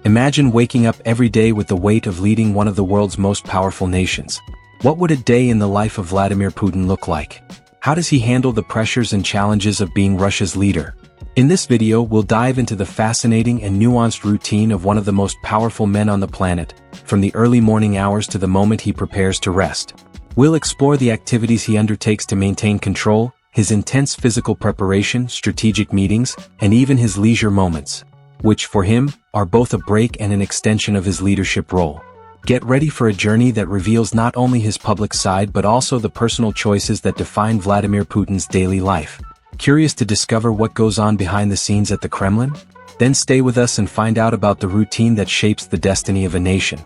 Imagine waking up every day with the weight of leading one of the world's most powerful nations. What would a day in the life of Vladimir Putin look like? How does he handle the pressures and challenges of being Russia's leader? In this video, we'll dive into the fascinating and nuanced routine of one of the most powerful men on the planet, from the early morning hours to the moment he prepares to rest. We'll explore the activities he undertakes to maintain control, his intense physical preparation, strategic meetings, and even his leisure moments, which, for him, are both a break and an extension of his leadership role. Get ready for a journey that reveals not only his public side but also the personal choices that define Vladimir Putin's daily life. Curious to discover what goes on behind the scenes at the Kremlin? Then stay with us and find out about the routine that shapes the destiny of a nation.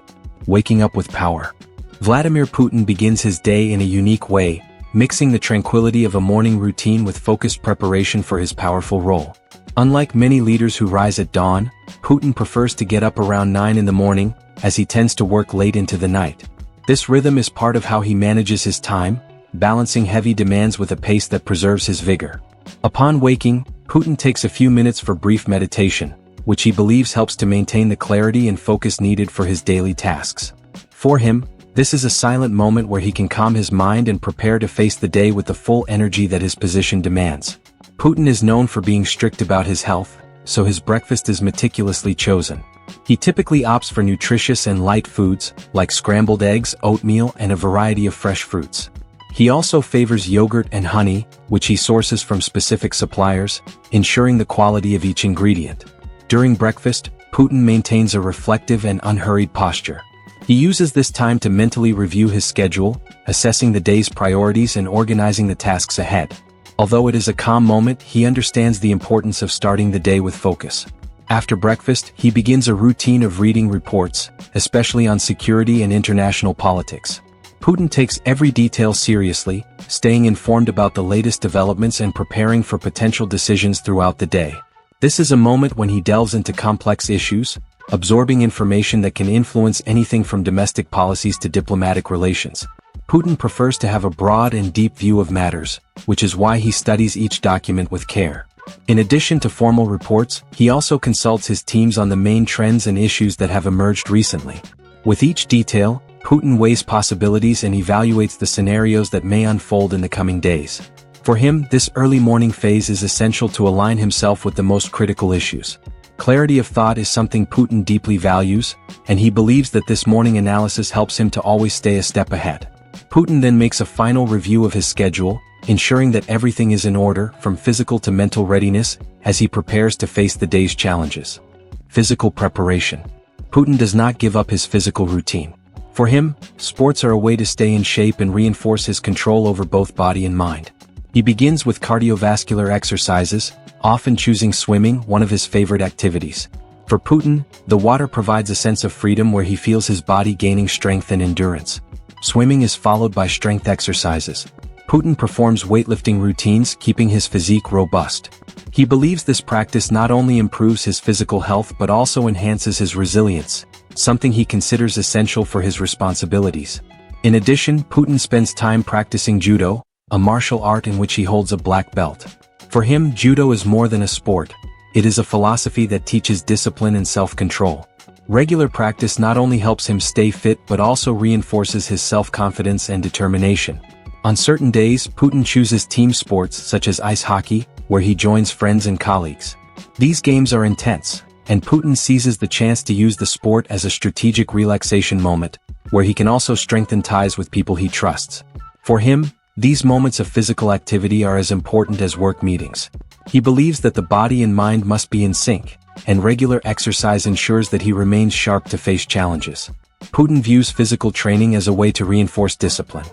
Waking up with power. Vladimir Putin begins his day in a unique way, mixing the tranquility of a morning routine with focused preparation for his powerful role. Unlike many leaders who rise at dawn, Putin prefers to get up around 9 in the morning, as he tends to work late into the night. This rhythm is part of how he manages his time, balancing heavy demands with a pace that preserves his vigor. Upon waking, Putin takes a few minutes for brief meditation, which he believes helps to maintain the clarity and focus needed for his daily tasks. For him, this is a silent moment where he can calm his mind and prepare to face the day with the full energy that his position demands. Putin is known for being strict about his health, so his breakfast is meticulously chosen. He typically opts for nutritious and light foods, like scrambled eggs, oatmeal, and a variety of fresh fruits. He also favors yogurt and honey, which he sources from specific suppliers, ensuring the quality of each ingredient. During breakfast, Putin maintains a reflective and unhurried posture. He uses this time to mentally review his schedule, assessing the day's priorities and organizing the tasks ahead. Although it is a calm moment, he understands the importance of starting the day with focus. After breakfast, he begins a routine of reading reports, especially on security and international politics. Putin takes every detail seriously, staying informed about the latest developments and preparing for potential decisions throughout the day. This is a moment when he delves into complex issues, absorbing information that can influence anything from domestic policies to diplomatic relations. Putin prefers to have a broad and deep view of matters, which is why he studies each document with care. In addition to formal reports, he also consults his teams on the main trends and issues that have emerged recently. With each detail, Putin weighs possibilities and evaluates the scenarios that may unfold in the coming days. For him, this early morning phase is essential to align himself with the most critical issues. Clarity of thought is something Putin deeply values, and he believes that this morning analysis helps him to always stay a step ahead. Putin then makes a final review of his schedule, ensuring that everything is in order, from physical to mental readiness, as he prepares to face the day's challenges. Physical preparation. Putin does not give up his physical routine. For him, sports are a way to stay in shape and reinforce his control over both body and mind. He begins with cardiovascular exercises, often choosing swimming, one of his favorite activities. For Putin, the water provides a sense of freedom where he feels his body gaining strength and endurance. Swimming is followed by strength exercises. Putin performs weightlifting routines, keeping his physique robust. He believes this practice not only improves his physical health but also enhances his resilience, something he considers essential for his responsibilities. In addition, Putin spends time practicing judo, a martial art in which he holds a black belt. For him, judo is more than a sport. It is a philosophy that teaches discipline and self-control. Regular practice not only helps him stay fit but also reinforces his self-confidence and determination. On certain days, Putin chooses team sports such as ice hockey, where he joins friends and colleagues. These games are intense, and Putin seizes the chance to use the sport as a strategic relaxation moment, where he can also strengthen ties with people he trusts. For him, these moments of physical activity are as important as work meetings. He believes that the body and mind must be in sync, and regular exercise ensures that he remains sharp to face challenges. Putin views physical training as a way to reinforce discipline.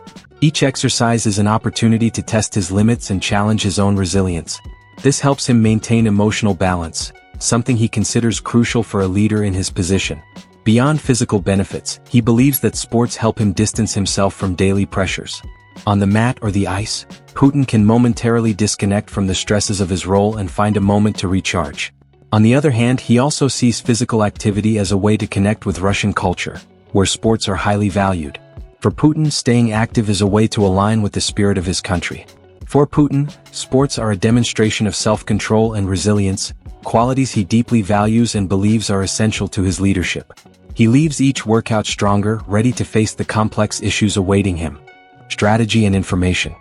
Each exercise is an opportunity to test his limits and challenge his own resilience. This helps him maintain emotional balance, something he considers crucial for a leader in his position. Beyond physical benefits, he believes that sports help him distance himself from daily pressures. On the mat or the ice, Putin can momentarily disconnect from the stresses of his role and find a moment to recharge. On the other hand, he also sees physical activity as a way to connect with Russian culture, where sports are highly valued. For Putin, staying active is a way to align with the spirit of his country. For Putin, sports are a demonstration of self-control and resilience, qualities he deeply values and believes are essential to his leadership. He leaves each workout stronger, ready to face the complex issues awaiting him. Strategy and information.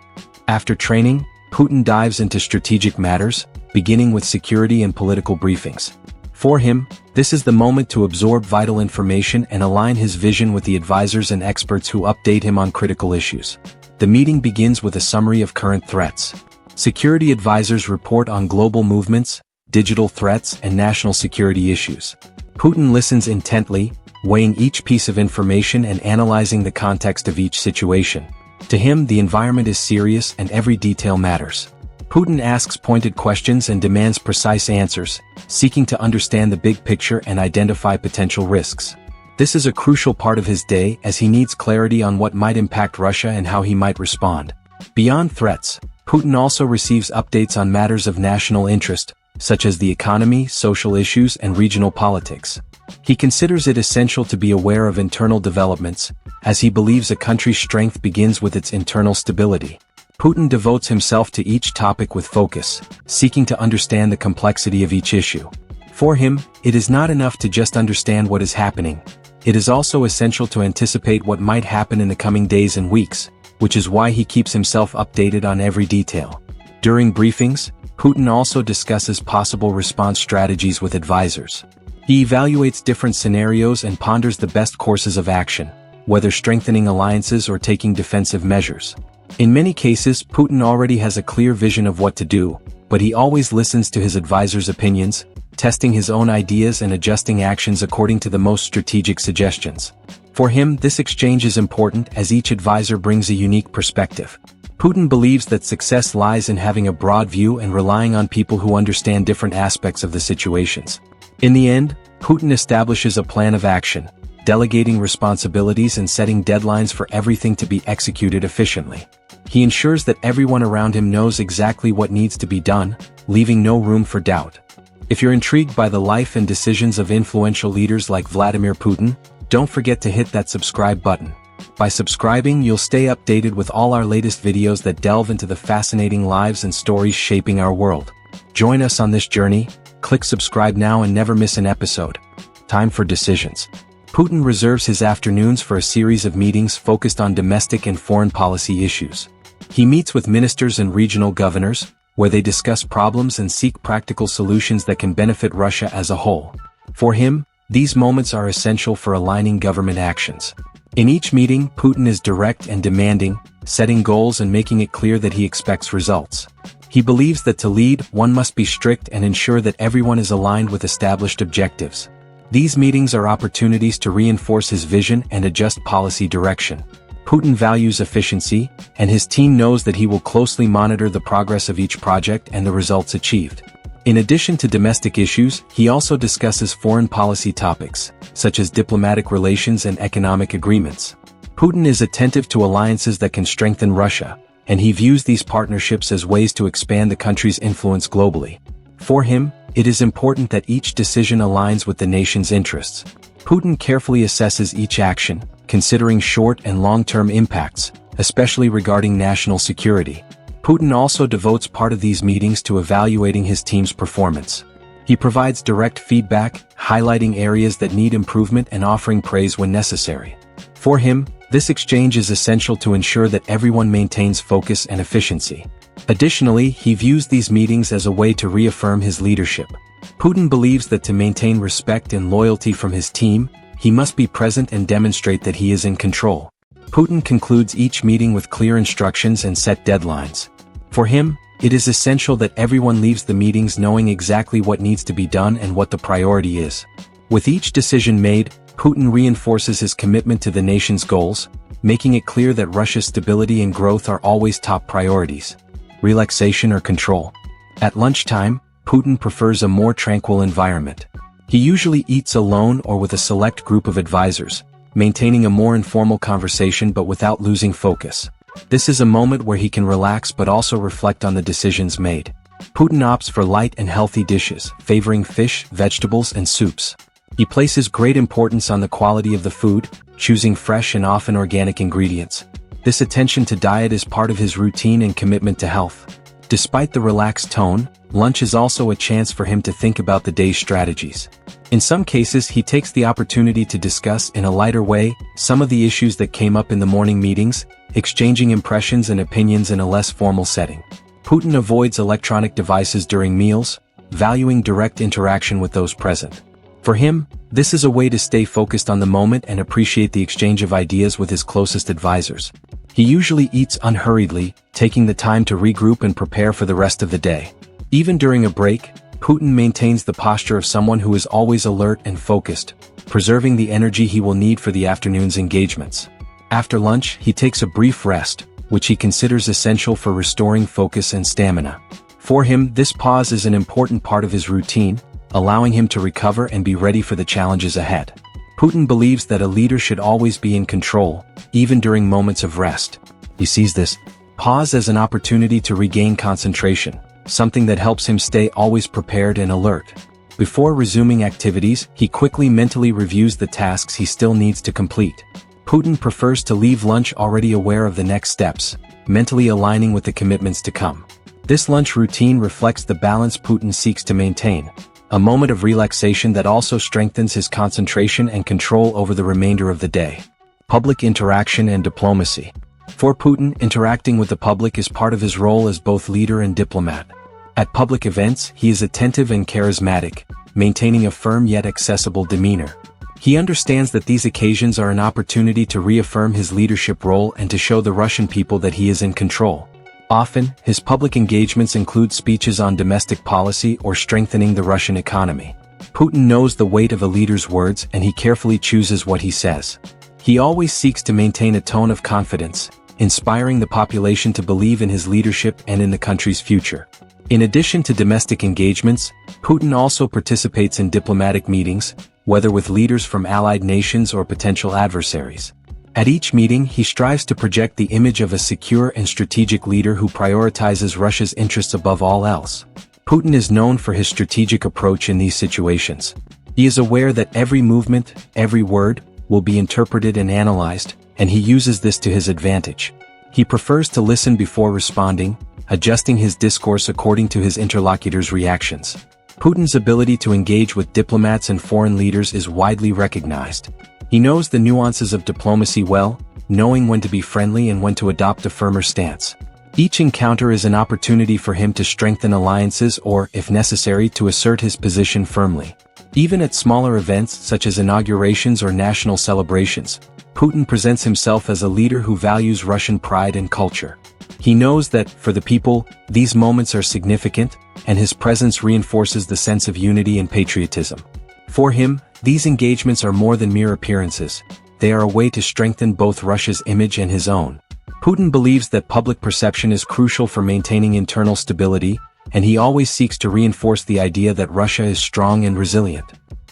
After training, Putin dives into strategic matters, beginning with security and political briefings. For him, this is the moment to absorb vital information and align his vision with the advisors and experts who update him on critical issues. The meeting begins with a summary of current threats. Security advisors report on global movements, digital threats, and national security issues. Putin listens intently, weighing each piece of information and analyzing the context of each situation. To him, the environment is serious and every detail matters. Putin asks pointed questions and demands precise answers, seeking to understand the big picture and identify potential risks. This is a crucial part of his day as he needs clarity on what might impact Russia and how he might respond. Beyond threats, Putin also receives updates on matters of national interest, such as the economy, social issues, and regional politics. He considers it essential to be aware of internal developments, as he believes a country's strength begins with its internal stability. Putin devotes himself to each topic with focus, seeking to understand the complexity of each issue. For him, it is not enough to just understand what is happening. It is also essential to anticipate what might happen in the coming days and weeks, which is why he keeps himself updated on every detail. During briefings, Putin also discusses possible response strategies with advisors. He evaluates different scenarios and ponders the best courses of action, whether strengthening alliances or taking defensive measures. In many cases, Putin already has a clear vision of what to do, but he always listens to his advisors' opinions, testing his own ideas and adjusting actions according to the most strategic suggestions. For him, this exchange is important as each advisor brings a unique perspective. Putin believes that success lies in having a broad view and relying on people who understand different aspects of the situations. In the end, Putin establishes a plan of action, delegating responsibilities and setting deadlines for everything to be executed efficiently. He ensures that everyone around him knows exactly what needs to be done, leaving no room for doubt. If you're intrigued by the life and decisions of influential leaders like Vladimir Putin, don't forget to hit that subscribe button. By subscribing, you'll stay updated with all our latest videos that delve into the fascinating lives and stories shaping our world. Join us on this journey, click subscribe now and never miss an episode. Time for decisions. Putin reserves his afternoons for a series of meetings focused on domestic and foreign policy issues. He meets with ministers and regional governors, where they discuss problems and seek practical solutions that can benefit Russia as a whole. For him, these moments are essential for aligning government actions. In each meeting, Putin is direct and demanding, setting goals and making it clear that he expects results. He believes that to lead, one must be strict and ensure that everyone is aligned with established objectives. These meetings are opportunities to reinforce his vision and adjust policy direction. Putin values efficiency, and his team knows that he will closely monitor the progress of each project and the results achieved. In addition to domestic issues, he also discusses foreign policy topics, such as diplomatic relations and economic agreements. Putin is attentive to alliances that can strengthen Russia, and he views these partnerships as ways to expand the country's influence globally. For him, it is important that each decision aligns with the nation's interests. Putin carefully assesses each action, considering short and long-term impacts, especially regarding national security. Putin also devotes part of these meetings to evaluating his team's performance. He provides direct feedback, highlighting areas that need improvement and offering praise when necessary. For him, this exchange is essential to ensure that everyone maintains focus and efficiency. Additionally, he views these meetings as a way to reaffirm his leadership. Putin believes that to maintain respect and loyalty from his team, he must be present and demonstrate that he is in control. Putin concludes each meeting with clear instructions and set deadlines. For him, it is essential that everyone leaves the meetings knowing exactly what needs to be done and what the priority is. With each decision made, Putin reinforces his commitment to the nation's goals, making it clear that Russia's stability and growth are always top priorities. Relaxation or control. At lunchtime, Putin prefers a more tranquil environment. He usually eats alone or with a select group of advisors, maintaining a more informal conversation but without losing focus. This is a moment where he can relax but also reflect on the decisions made. Putin opts for light and healthy dishes, favoring fish, vegetables, and soups. He places great importance on the quality of the food, choosing fresh and often organic ingredients. This attention to diet is part of his routine and commitment to health. Despite the relaxed tone, lunch is also a chance for him to think about the day's strategies. In some cases, he takes the opportunity to discuss in a lighter way some of the issues that came up in the morning meetings, exchanging impressions and opinions in a less formal setting. Putin avoids electronic devices during meals, valuing direct interaction with those present. For him, this is a way to stay focused on the moment and appreciate the exchange of ideas with his closest advisors. He usually eats unhurriedly, taking the time to regroup and prepare for the rest of the day. Even during a break, Putin maintains the posture of someone who is always alert and focused, preserving the energy he will need for the afternoon's engagements. After lunch, he takes a brief rest, which he considers essential for restoring focus and stamina. For him, this pause is an important part of his routine, allowing him to recover and be ready for the challenges ahead. Putin believes that a leader should always be in control, even during moments of rest. He sees this pause as an opportunity to regain concentration, something that helps him stay always prepared and alert. Before resuming activities, he quickly mentally reviews the tasks he still needs to complete. Putin prefers to leave lunch already aware of the next steps, mentally aligning with the commitments to come. This lunch routine reflects the balance Putin seeks to maintain, a moment of relaxation that also strengthens his concentration and control over the remainder of the day. Public interaction and diplomacy. For Putin, interacting with the public is part of his role as both leader and diplomat. At public events, he is attentive and charismatic, maintaining a firm yet accessible demeanor. He understands that these occasions are an opportunity to reaffirm his leadership role and to show the Russian people that he is in control. Often, his public engagements include speeches on domestic policy or strengthening the Russian economy. Putin knows the weight of a leader's words and he carefully chooses what he says. He always seeks to maintain a tone of confidence, inspiring the population to believe in his leadership and in the country's future. In addition to domestic engagements, Putin also participates in diplomatic meetings, whether with leaders from allied nations or potential adversaries. At each meeting, he strives to project the image of a secure and strategic leader who prioritizes Russia's interests above all else. Putin is known for his strategic approach in these situations. He is aware that every movement, every word, will be interpreted and analyzed, and he uses this to his advantage. He prefers to listen before responding, adjusting his discourse according to his interlocutors' reactions. Putin's ability to engage with diplomats and foreign leaders is widely recognized. He knows the nuances of diplomacy well, knowing when to be friendly and when to adopt a firmer stance. Each encounter is an opportunity for him to strengthen alliances or, if necessary, to assert his position firmly. Even at smaller events such as inaugurations or national celebrations, Putin presents himself as a leader who values Russian pride and culture. He knows that, for the people, these moments are significant, and his presence reinforces the sense of unity and patriotism. For him, these engagements are more than mere appearances. They are a way to strengthen both Russia's image and his own. Putin believes that public perception is crucial for maintaining internal stability, and he always seeks to reinforce the idea that Russia is strong and resilient.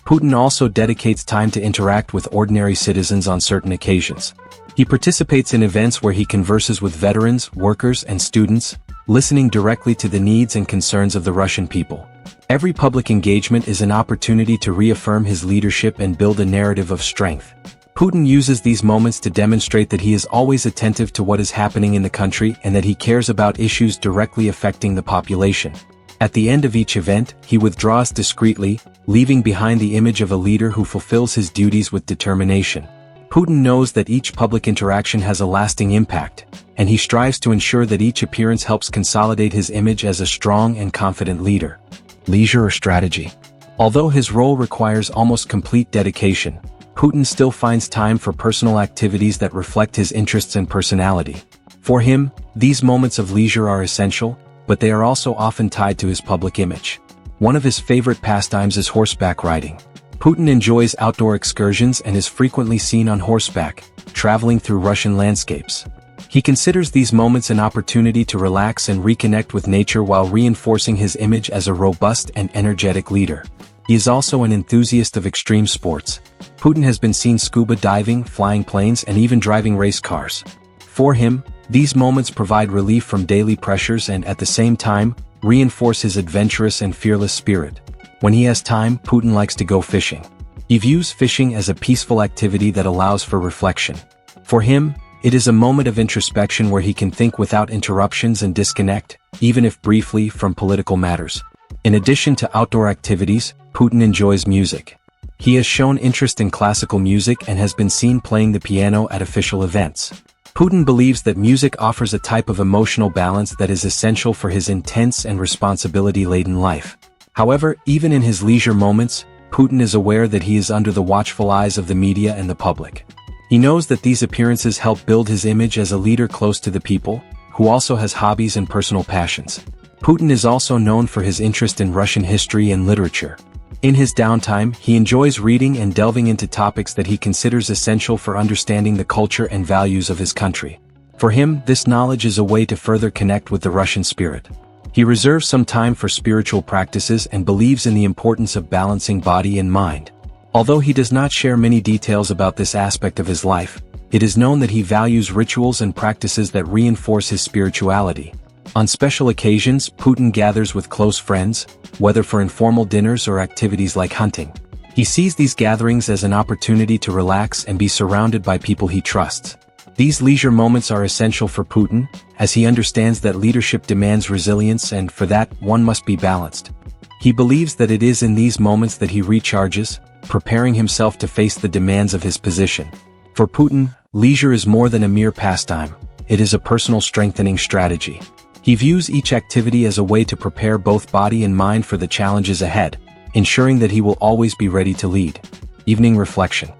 Putin also dedicates time to interact with ordinary citizens on certain occasions. He participates in events where he converses with veterans, workers, and students, listening directly to the needs and concerns of the Russian people. Every public engagement is an opportunity to reaffirm his leadership and build a narrative of strength. Putin uses these moments to demonstrate that he is always attentive to what is happening in the country and that he cares about issues directly affecting the population. At the end of each event, he withdraws discreetly, leaving behind the image of a leader who fulfills his duties with determination. Putin knows that each public interaction has a lasting impact, and he strives to ensure that each appearance helps consolidate his image as a strong and confident leader. Leisure or strategy. Although his role requires almost complete dedication, Putin still finds time for personal activities that reflect his interests and personality. For him, these moments of leisure are essential, but they are also often tied to his public image. One of his favorite pastimes is horseback riding. Putin enjoys outdoor excursions and is frequently seen on horseback, traveling through Russian landscapes. He considers these moments an opportunity to relax and reconnect with nature while reinforcing his image as a robust and energetic leader. He is also an enthusiast of extreme sports. Putin has been seen scuba diving, flying planes, and even driving race cars. For him, these moments provide relief from daily pressures and, at the same time, reinforce his adventurous and fearless spirit. When he has time, Putin likes to go fishing. He views fishing as a peaceful activity that allows for reflection. For him, It is a moment of introspection where he can think without interruptions and disconnect, even if briefly, from political matters. In addition to outdoor activities, Putin enjoys music. He has shown interest in classical music and has been seen playing the piano at official events. Putin believes that music offers a type of emotional balance that is essential for his intense and responsibility-laden life. However, even in his leisure moments, Putin is aware that he is under the watchful eyes of the media and the public. He knows that these appearances help build his image as a leader close to the people, who also has hobbies and personal passions. Putin is also known for his interest in Russian history and literature. In his downtime, he enjoys reading and delving into topics that he considers essential for understanding the culture and values of his country. For him, this knowledge is a way to further connect with the Russian spirit. He reserves some time for spiritual practices and believes in the importance of balancing body and mind. Although he does not share many details about this aspect of his life, it is known that he values rituals and practices that reinforce his spirituality. On special occasions, Putin gathers with close friends, whether for informal dinners or activities like hunting. He sees these gatherings as an opportunity to relax and be surrounded by people he trusts. These leisure moments are essential for Putin, as he understands that leadership demands resilience and for that, one must be balanced. He believes that it is in these moments that he recharges, preparing himself to face the demands of his position. For Putin, leisure is more than a mere pastime. It is a personal strengthening strategy. He views each activity as a way to prepare both body and mind for the challenges ahead, ensuring that he will always be ready to lead. Evening reflection.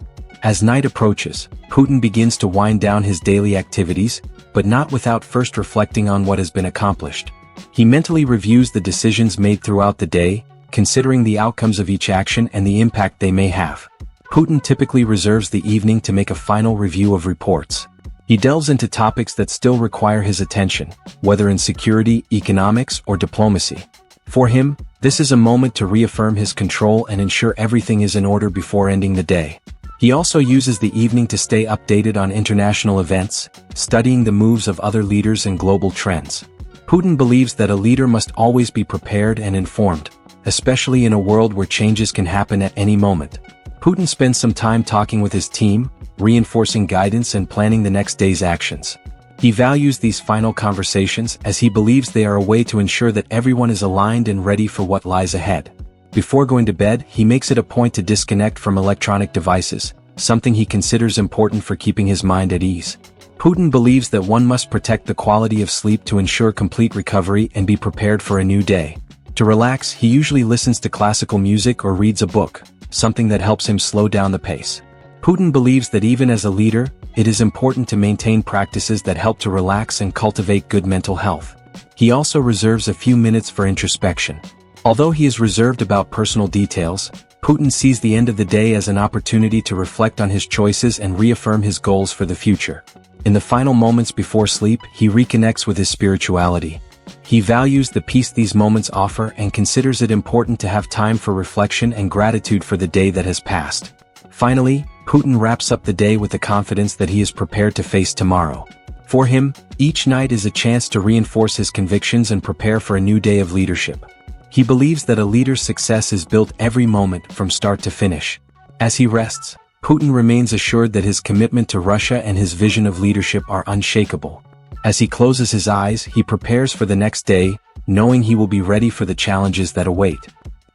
As night approaches, Putin begins to wind down his daily activities, but not without first reflecting on what has been accomplished. He mentally reviews the decisions made throughout the day, considering the outcomes of each action and the impact they may have. Putin typically reserves the evening to make a final review of reports. He delves into topics that still require his attention, whether in security, economics, or diplomacy. For him, this is a moment to reaffirm his control and ensure everything is in order before ending the day. He also uses the evening to stay updated on international events, studying the moves of other leaders and global trends. Putin believes that a leader must always be prepared and informed, especially in a world where changes can happen at any moment. Putin spends some time talking with his team, reinforcing guidance and planning the next day's actions. He values these final conversations as he believes they are a way to ensure that everyone is aligned and ready for what lies ahead. Before going to bed, he makes it a point to disconnect from electronic devices, something he considers important for keeping his mind at ease. Putin believes that one must protect the quality of sleep to ensure complete recovery and be prepared for a new day. To relax, he usually listens to classical music or reads a book, something that helps him slow down the pace. Putin believes that even as a leader, it is important to maintain practices that help to relax and cultivate good mental health. He also reserves a few minutes for introspection. Although he is reserved about personal details, Putin sees the end of the day as an opportunity to reflect on his choices and reaffirm his goals for the future. In the final moments before sleep, he reconnects with his spirituality. He values the peace these moments offer and considers it important to have time for reflection and gratitude for the day that has passed. Finally, Putin wraps up the day with the confidence that he is prepared to face tomorrow. For him, each night is a chance to reinforce his convictions and prepare for a new day of leadership. He believes that a leader's success is built every moment from start to finish. As he rests, Putin remains assured that his commitment to Russia and his vision of leadership are unshakable. As he closes his eyes, he prepares for the next day, knowing he will be ready for the challenges that await.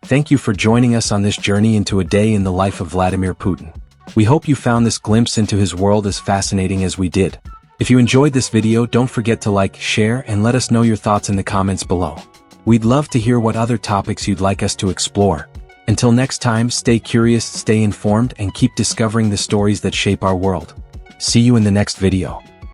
Thank you for joining us on this journey into a day in the life of Vladimir Putin. We hope you found this glimpse into his world as fascinating as we did. If you enjoyed this video, don't forget to like, share, and let us know your thoughts in the comments below. We'd love to hear what other topics you'd like us to explore. Until next time, stay curious, stay informed, and keep discovering the stories that shape our world. See you in the next video.